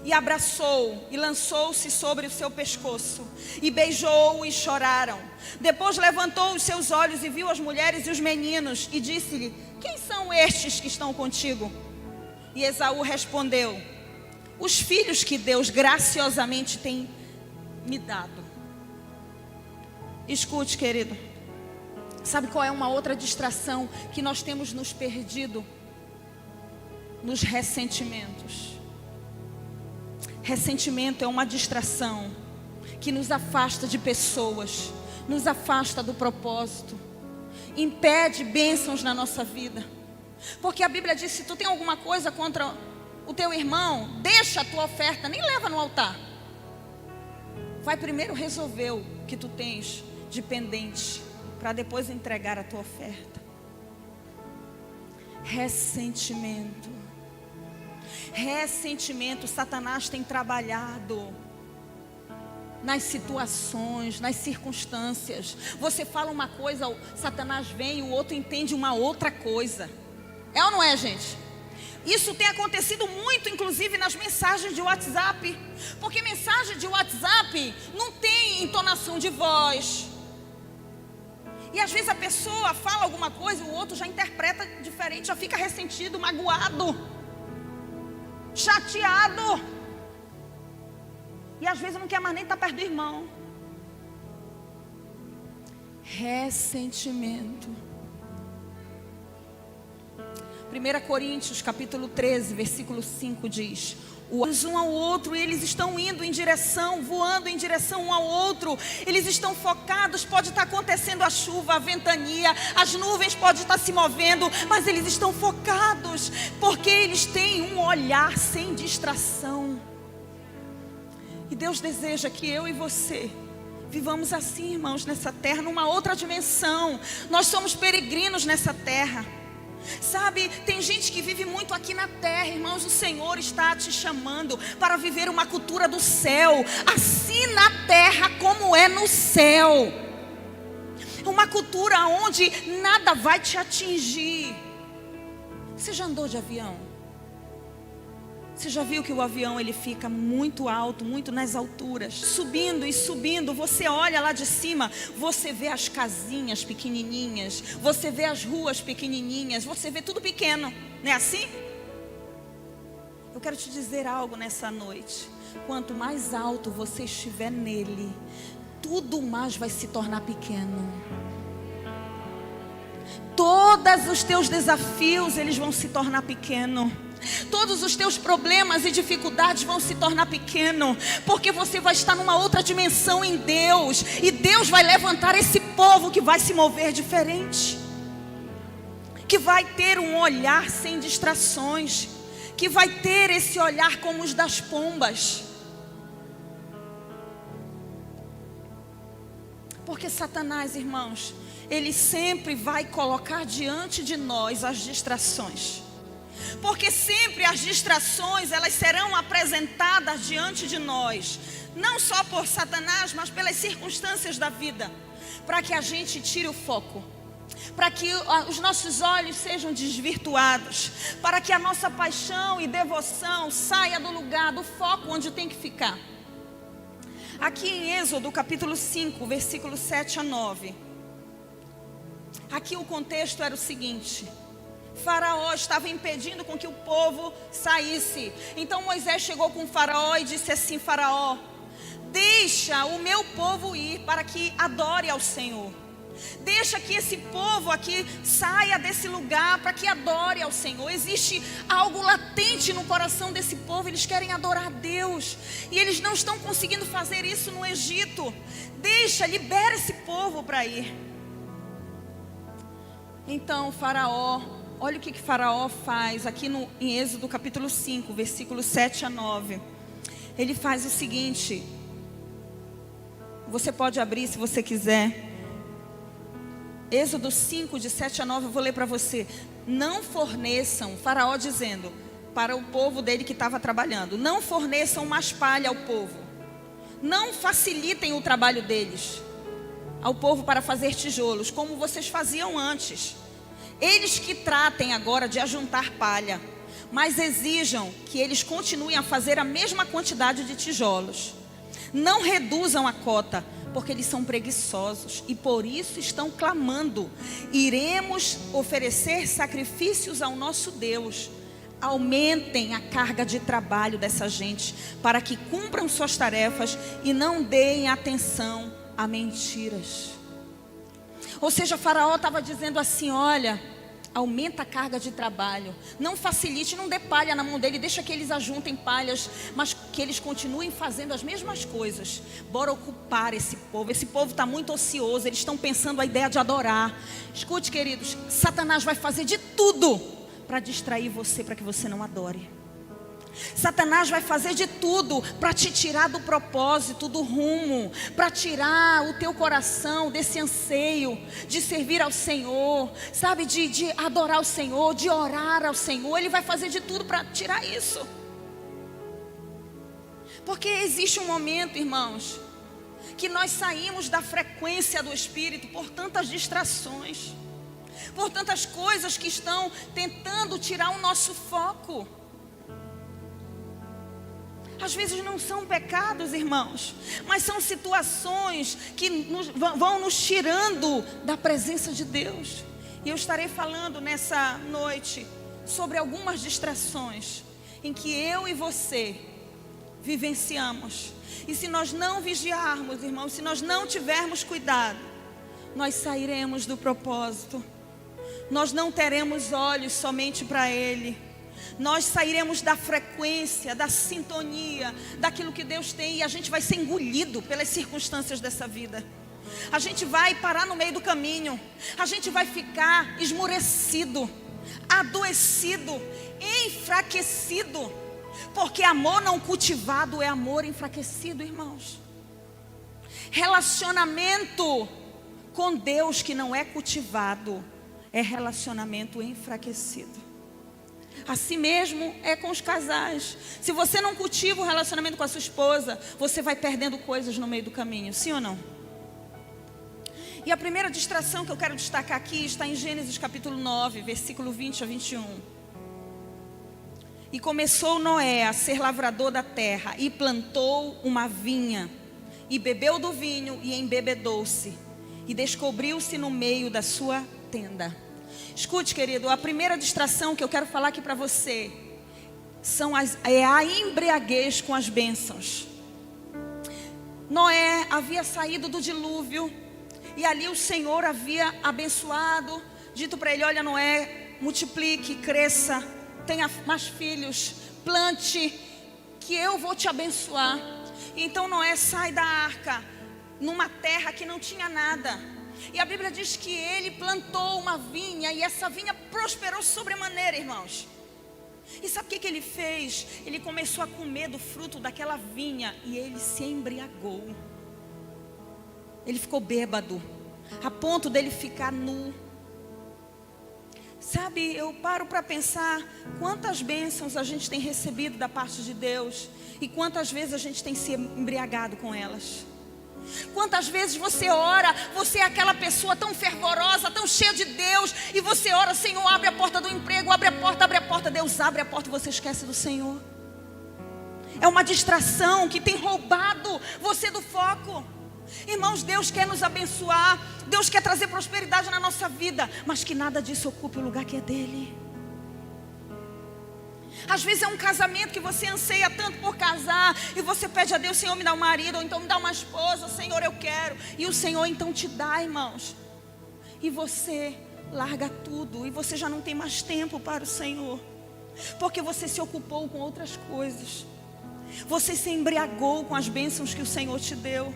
E abraçou e lançou-se sobre o seu pescoço e beijou-o e choraram. Depois levantou os seus olhos e viu as mulheres e os meninos e disse-lhe: quem são estes que estão contigo? E Esaú respondeu: os filhos que Deus graciosamente tem me dado. Escute, querido. Sabe qual é uma outra distração que nós temos nos perdido? Nos ressentimentos. Ressentimento é uma distração que nos afasta de pessoas, nos afasta do propósito, impede bênçãos na nossa vida. Porque a Bíblia diz: se tu tem alguma coisa contra o teu irmão, deixa a tua oferta, nem leva no altar. Vai primeiro resolver o que tu tens de pendente, para depois entregar a tua oferta. Ressentimento. Ressentimento, Satanás tem trabalhado nas situações, nas circunstâncias. Você fala uma coisa, Satanás vem e o outro entende uma outra coisa. É ou não é, gente? Isso tem acontecido muito, inclusive nas mensagens de WhatsApp. Porque mensagem de WhatsApp não tem entonação de voz. E às vezes a pessoa fala alguma coisa, o outro já interpreta diferente, já fica ressentido, magoado, chateado. E às vezes não quer mais nem estar perto do irmão. Ressentimento. 1 Coríntios capítulo 13, versículo 5 diz: um ao outro, eles estão indo em direção, voando em direção um ao outro. Eles estão focados, pode estar acontecendo a chuva, a ventania, as nuvens podem estar se movendo, mas eles estão focados, porque eles têm um olhar sem distração. E Deus deseja que eu e você vivamos assim, irmãos, nessa terra, numa outra dimensão. Nós somos peregrinos nessa terra. Sabe, tem gente que vive muito aqui na terra, irmãos. O Senhor está te chamando para viver uma cultura do céu, assim na terra como é no céu. Uma cultura onde nada vai te atingir. Você já andou de avião? Você já viu que o avião ele fica muito alto, muito nas alturas, subindo e subindo. Você olha lá de cima, você vê as casinhas pequenininhas, você vê as ruas pequenininhas, você vê tudo pequeno, não é assim? Eu quero te dizer algo nessa noite. Quanto mais alto você estiver nele, tudo mais vai se tornar pequeno. Todos os teus desafios, eles vão se tornar pequeno. Todos os teus problemas e dificuldades vão se tornar pequeno, porque você vai estar numa outra dimensão em Deus. E Deus vai levantar esse povo que vai se mover diferente, que vai ter um olhar sem distrações, que vai ter esse olhar como os das pombas. Porque Satanás, irmãos, ele sempre vai colocar diante de nós as distrações. Porque sempre as distrações, elas serão apresentadas diante de nós, não só por Satanás, mas pelas circunstâncias da vida, para que a gente tire o foco, para que os nossos olhos sejam desvirtuados, para que a nossa paixão e devoção saia do lugar, do foco onde tem que ficar. Aqui em Êxodo capítulo 5, versículo 7 a 9. Aqui o contexto era o seguinte: Faraó estava impedindo com que o povo saísse. Então Moisés chegou com o Faraó e disse assim: Faraó, deixa o meu povo ir para que adore ao Senhor. Deixa que esse povo aqui saia desse lugar para que adore ao Senhor. Existe algo latente no coração desse povo. Eles querem adorar a Deus e eles não estão conseguindo fazer isso no Egito. Deixa, libera esse povo para ir. Então Faraó, olha o que Faraó faz aqui em Êxodo capítulo 5, versículos 7 a 9. Ele faz o seguinte. Você pode abrir se você quiser. Êxodo 5, de 7 a 9, eu vou ler para você. Não forneçam, Faraó dizendo para o povo dele que estava trabalhando, não forneçam mais palha ao povo. Não facilitem o trabalho deles, ao povo para fazer tijolos, como vocês faziam antes. Eles que tratem agora de ajuntar palha, mas exijam que eles continuem a fazer a mesma quantidade de tijolos. Não reduzam a cota, porque eles são preguiçosos e por isso estão clamando: iremos oferecer sacrifícios ao nosso Deus. Aumentem a carga de trabalho dessa gente, para que cumpram suas tarefas e não deem atenção a mentiras. Ou seja, Faraó estava dizendo assim: olha, aumenta a carga de trabalho, não facilite, não dê palha na mão dele, deixa que eles ajuntem palhas, mas que eles continuem fazendo as mesmas coisas. Bora ocupar esse povo está muito ocioso, eles estão pensando a ideia de adorar. Escute, queridos, Satanás vai fazer de tudo para distrair você, para que você não adore. Satanás vai fazer de tudo para te tirar do propósito, do rumo, para tirar o teu coração desse anseio de servir ao Senhor, sabe, de adorar o Senhor, de orar ao Senhor. Ele vai fazer de tudo para tirar isso. Porque existe um momento, irmãos, que nós saímos da frequência do Espírito por tantas distrações, por tantas coisas que estão tentando tirar o nosso foco. Às vezes não são pecados, irmãos, mas são situações que vão nos tirando da presença de Deus. E eu estarei falando nessa noite sobre algumas distrações em que eu e você vivenciamos. E se nós não vigiarmos, irmãos, se nós não tivermos cuidado, nós sairemos do propósito. Nós não teremos olhos somente para Ele. Nós sairemos da frequência, da sintonia, daquilo que Deus tem, e a gente vai ser engolido pelas circunstâncias dessa vida. A gente vai parar no meio do caminho, a gente vai ficar esmorecido, adoecido, enfraquecido, porque amor não cultivado é amor enfraquecido, irmãos. Relacionamento com Deus que não é cultivado é relacionamento enfraquecido. Assim mesmo é com os casais. Se você não cultiva o relacionamento com a sua esposa, você vai perdendo coisas no meio do caminho, sim ou não? E a primeira distração que eu quero destacar aqui está em Gênesis capítulo 9, versículo 20 a 21. E começou Noé a ser lavrador da terra, e plantou uma vinha, e bebeu do vinho, e embebedou-se, e descobriu-se no meio da sua tenda. Escute, querido, a primeira distração que eu quero falar aqui para você é a embriaguez com as bênçãos. Noé havia saído do dilúvio e ali o Senhor havia abençoado, dito para ele: olha, Noé, multiplique, cresça, tenha mais filhos, plante, que eu vou te abençoar. E então Noé sai da arca numa terra que não tinha nada. E a Bíblia diz que ele plantou uma vinha, e essa vinha prosperou sobremaneira, irmãos. E sabe o que ele fez? Ele começou a comer do fruto daquela vinha, e ele se embriagou. Ele ficou bêbado, a ponto dele ficar nu. Sabe, eu paro para pensar quantas bênçãos a gente tem recebido da parte de Deus, e quantas vezes a gente tem se embriagado com elas. Quantas vezes você ora, você é aquela pessoa tão fervorosa, tão cheia de Deus, e você ora: Senhor, abre a porta do emprego, abre a porta, Deus abre a porta, e você esquece do Senhor. É uma distração que tem roubado você do foco. Irmãos, Deus quer nos abençoar, Deus quer trazer prosperidade na nossa vida, mas que nada disso ocupe o lugar que é dele. Às vezes é um casamento que você anseia tanto por casar, e você pede a Deus: Senhor, me dá um marido, ou então me dá uma esposa, Senhor, eu quero. E o Senhor então te dá, irmãos. E você larga tudo, e você já não tem mais tempo para o Senhor, porque você se ocupou com outras coisas. Você se embriagou com as bênçãos que o Senhor te deu.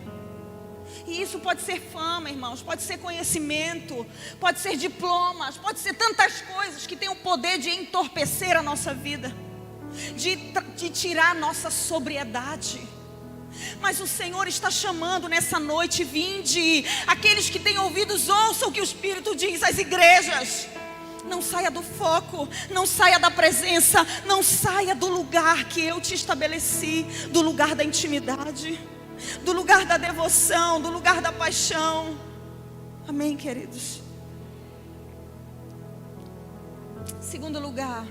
E isso pode ser fama, irmãos, pode ser conhecimento, pode ser diplomas, pode ser tantas coisas que têm o poder de entorpecer a nossa vida, de tirar a nossa sobriedade. Mas o Senhor está chamando nessa noite: vinde. Aqueles que têm ouvidos, ouçam o que o Espírito diz às igrejas. Não saia do foco, não saia da presença, não saia do lugar que eu te estabeleci, do lugar da intimidade, do lugar da devoção, do lugar da paixão. Amém, queridos? Segundo lugar,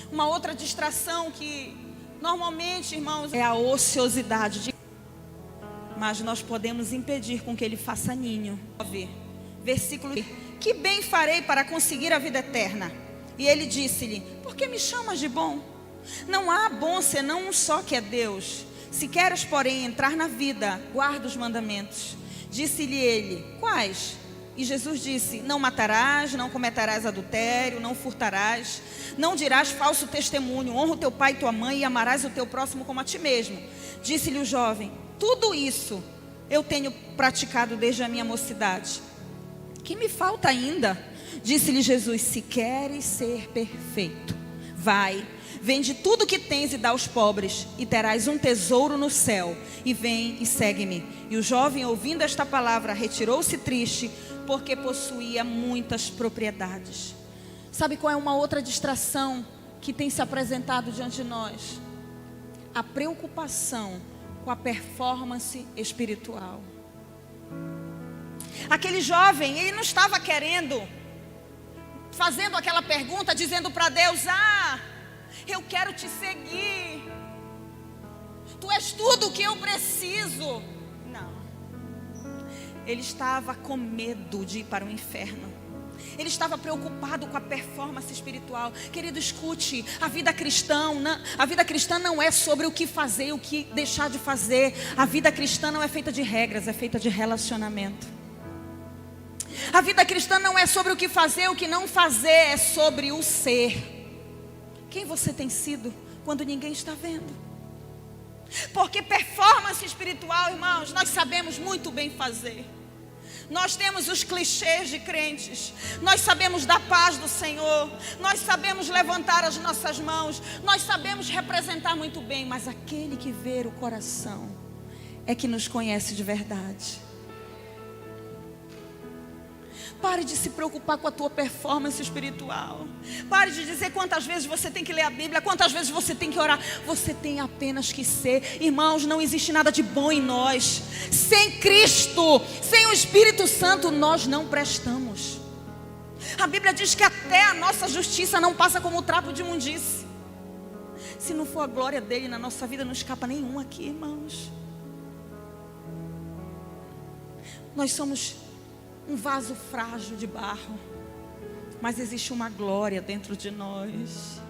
uma outra distração que normalmente, irmãos, é a ociosidade. Mas nós podemos impedir com que ele faça ninho. Versículo: que bem farei para conseguir a vida eterna? E ele disse-lhe: por que me chamas de bom? Não há bom senão um só, que é Deus. Se queres, porém, entrar na vida, guarda os mandamentos. Disse-lhe ele: quais? E Jesus disse: não matarás, não cometerás adultério, não furtarás, não dirás falso testemunho, honra o teu pai e tua mãe, e amarás o teu próximo como a ti mesmo. Disse-lhe o jovem: tudo isso eu tenho praticado desde a minha mocidade. Que me falta ainda? Disse-lhe Jesus: se queres ser perfeito, vai, vende tudo o que tens e dá aos pobres, e terás um tesouro no céu, e vem e segue-me. E o jovem, ouvindo esta palavra, retirou-se triste, porque possuía muitas propriedades. Sabe qual é uma outra distração que tem se apresentado diante de nós? A preocupação com a performance espiritual. Aquele jovem, ele não estava fazendo aquela pergunta, dizendo para Deus: ah, eu quero te seguir, tu és tudo o que eu preciso. Não. Ele estava com medo de ir para o inferno. Ele estava preocupado com a performance espiritual. Querido, escute, a vida cristã não é sobre o que fazer e o que deixar de fazer. A vida cristã não é feita de regras, é feita de relacionamento. A vida cristã não é sobre o que fazer e o que não fazer, é sobre o ser. Quem você tem sido quando ninguém está vendo? Porque performance espiritual, irmãos, nós sabemos muito bem fazer. Nós temos os clichês de crentes, nós sabemos da paz do Senhor, nós sabemos levantar as nossas mãos, nós sabemos representar muito bem, mas aquele que vê o coração é que nos conhece de verdade. Pare de se preocupar com a tua performance espiritual. Pare de dizer quantas vezes você tem que ler a Bíblia, quantas vezes você tem que orar. Você tem apenas que ser. Irmãos, não existe nada de bom em nós. Sem Cristo, sem o Espírito Santo, nós não prestamos. A Bíblia diz que até a nossa justiça não passa como o trapo de imundície. Se não for a glória dele na nossa vida, não escapa nenhum aqui, irmãos. Nós somos um vaso frágil de barro, mas existe uma glória dentro de nós.